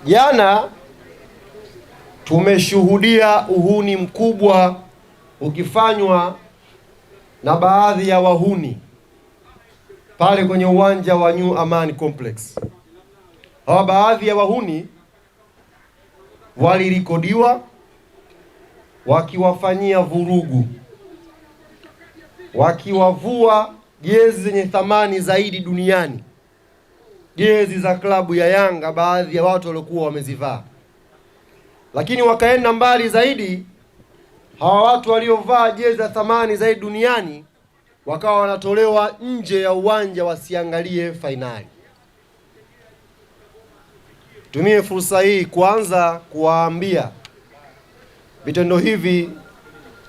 Jana tumeshuhudia uhuni mkubwa ukifanywa na baadhi ya wahuni pale kwenye uwanja wa New Amani Complex. Hawa baadhi ya wahuni walirikodiwa wakiwafanyia vurugu, wakiwavua jezi zenye thamani zaidi duniani, jezi za klabu ya Yanga, baadhi ya watu waliokuwa wamezivaa. Lakini wakaenda mbali zaidi, hawa watu waliovaa jezi za thamani zaidi duniani wakawa wanatolewa nje ya uwanja wasiangalie fainali. Tumie fursa hii kwanza kuwaambia vitendo hivi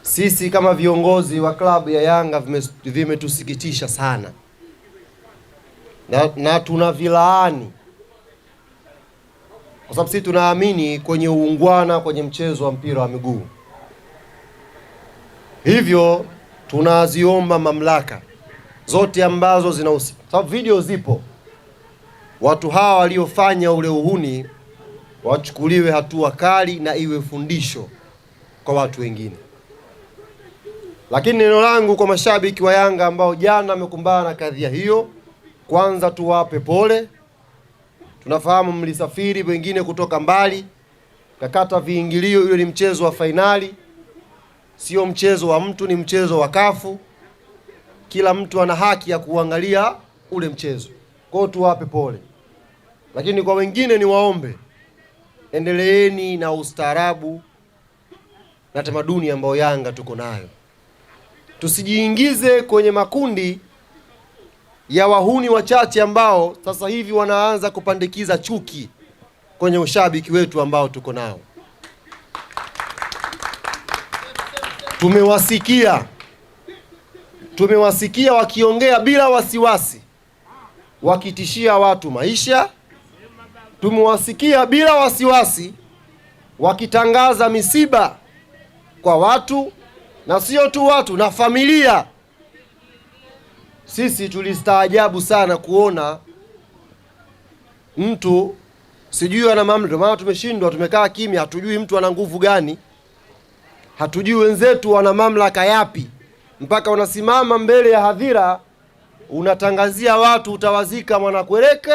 sisi kama viongozi wa klabu ya Yanga vimetusikitisha sana na tunavilaani, kwa sababu sisi tunaamini kwenye uungwana kwenye mchezo wa mpira wa miguu. Hivyo tunaziomba mamlaka zote ambazo zinahusika, sababu video zipo, watu hawa waliofanya ule uhuni wachukuliwe hatua kali na iwe fundisho kwa watu wengine. Lakini neno langu kwa mashabiki wa Yanga ambao jana wamekumbana na kadhia hiyo, kwanza tuwape pole. Tunafahamu mlisafiri wengine kutoka mbali, kakata viingilio. Ile ni mchezo wa fainali, sio mchezo wa mtu, ni mchezo wa kafu. Kila mtu ana haki ya kuangalia ule mchezo, kwa hiyo tuwape pole. Lakini kwa wengine ni waombe, endeleeni na ustaarabu na tamaduni ambayo Yanga tuko nayo. Tusijiingize kwenye makundi ya wahuni wachache ambao sasa hivi wanaanza kupandikiza chuki kwenye ushabiki wetu ambao tuko nao. Tumewasikia wakiongea bila wasiwasi, wakitishia watu maisha. Tumewasikia bila wasiwasi wakitangaza misiba kwa watu, na sio tu watu, na familia. Sisi tulistaajabu sana kuona mtu sijui ana mamlaka, maana tumeshindwa, tumekaa kimya, hatujui mtu ana nguvu gani, hatujui wenzetu wana mamlaka yapi, mpaka unasimama mbele ya hadhira unatangazia watu utawazika Mwanakwereke,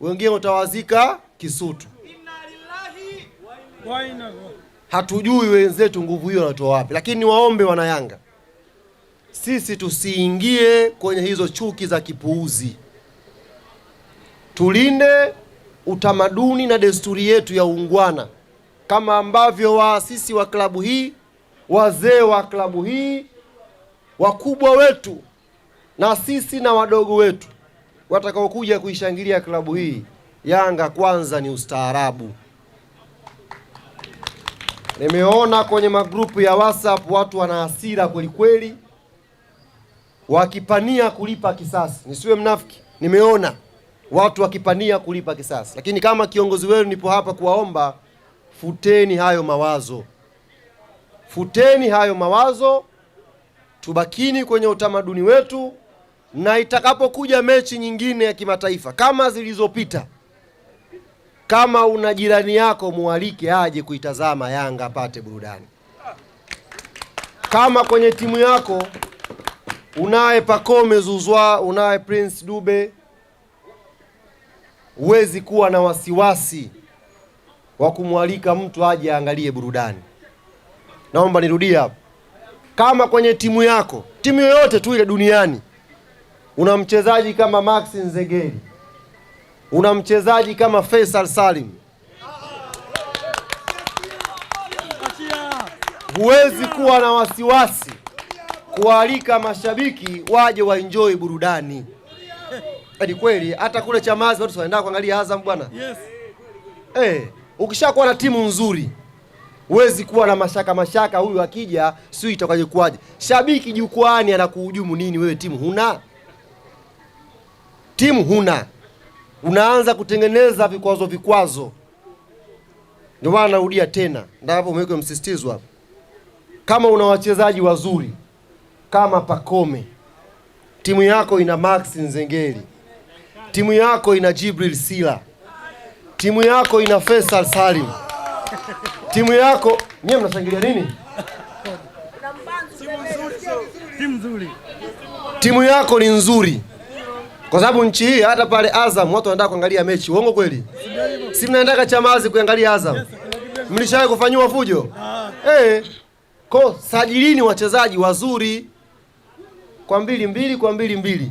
wengine utawazika Kisutu. Hatujui wenzetu nguvu hiyo wanatoa wapi. Lakini niwaombe wana Yanga, sisi tusiingie kwenye hizo chuki za kipuuzi. Tulinde utamaduni na desturi yetu ya uungwana, kama ambavyo waasisi wa klabu hii, wazee wa klabu hii, wakubwa wetu na sisi na wadogo wetu watakaokuja kuishangilia klabu hii. Yanga kwanza ni ustaarabu. Nimeona kwenye magrupu ya WhatsApp watu wana hasira kweli kweli, wakipania kulipa kisasi. Nisiwe mnafiki, nimeona watu wakipania kulipa kisasi. Lakini kama kiongozi wenu nipo hapa kuwaomba, futeni hayo mawazo. Futeni hayo mawazo, tubakini kwenye utamaduni wetu, na itakapokuja mechi nyingine ya kimataifa kama zilizopita, kama una jirani yako mualike aje kuitazama Yanga apate burudani. Kama kwenye timu yako unaye Pacome Zouzoua, unaye Prince Dube, huwezi kuwa na wasiwasi wa kumwalika mtu aje aangalie burudani. Naomba nirudie hapo. Kama kwenye timu yako, timu yoyote tu ile duniani, una mchezaji kama Max Nzengeli, una mchezaji kama Faisal Salim, huwezi kuwa na wasiwasi kualika mashabiki waje waenjoy burudani. Hadi kweli hata kule Chamazi watu wanaenda kuangalia Azam bwana. Yes. Ukishakuwa na timu nzuri, huwezi kuwa na mashaka huyu akija sio itakaje kuaje. Shabiki jukwaani anakuhujumu nini, wewe timu huna? Timu huna. Unaanza kutengeneza vikwazo. Ndio maana narudia tena, ndio hapo umeweka msisitizo hapo. Kama una wachezaji wazuri kama Pacome, timu yako ina Max Nzengeli, timu yako ina Jibril Sila, timu yako ina Faisal Salim. Timu yako, nyewe mnashangilia nini? Timu yako ni nzuri. Kwa sababu nchi hii hata pale Azam watu wanataka kuangalia mechi. Uongo kweli? Si mnaendaka Chamazi kuangalia Azam? Mlishawahi kufanywa fujo? Kwa sajilini wachezaji wazuri kwa 2-2 kwa 2-2.